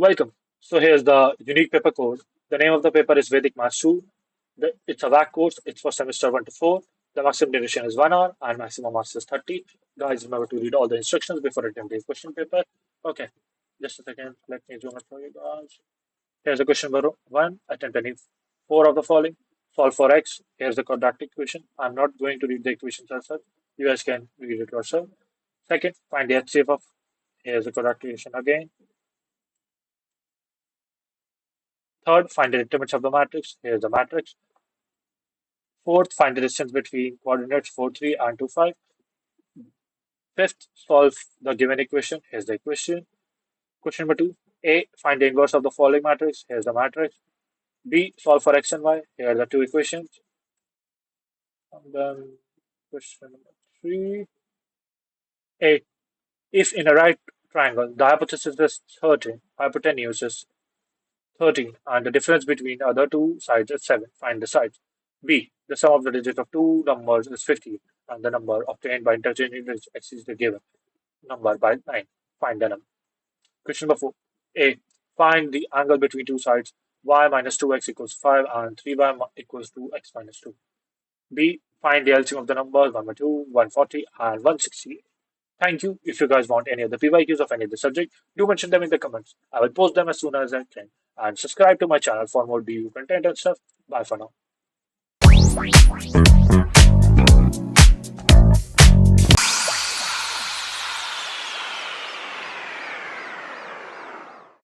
Welcome. So here's the unique paper code. The name of the paper is Vedic Maths 2. It's a VAC course. It's for semester 1 to 4. The maximum duration is 1 hour and maximum marks is 30. Guys, remember to read all the instructions before attempting the question paper. Okay, just a second. Let me zoom it for you guys. Here's the question number 1. Attempt any 4 of the following. Solve for x. Here's the quadratic equation. I'm not going to read the equations as such. You guys can read it yourself. Second, find the HCF of. Here's the quadratic equation again. Third, find the determinants of the matrix. Here's the matrix. Fourth, find the distance between coordinates 4, 3 and 2, 5. Fifth, solve the given equation. Here's the equation. Question number 2. A, find the inverse of the following matrix. Here's the matrix. B, solve for x and y. Here are the 2 equations. And then question number 3. A, if in a right triangle the hypothesis is 13, hypotenuse is 13, and the difference between the other two sides is 7. Find the sides. B, the sum of the digits of two numbers is 50, and the number obtained by interchanging digits exceeds the given number by 9. Find the number. Question number 4. A, find the angle between two sides y minus 2x equals 5 and 3y equals 2x minus 2. B, find the LCM of the numbers 1 by 2, 140, and 168. Thank you. If you guys want any of the PYQs of any of the subject, do mention them in the comments. I will post them as soon as I can. And subscribe to my channel for more DU content and stuff. Bye for now.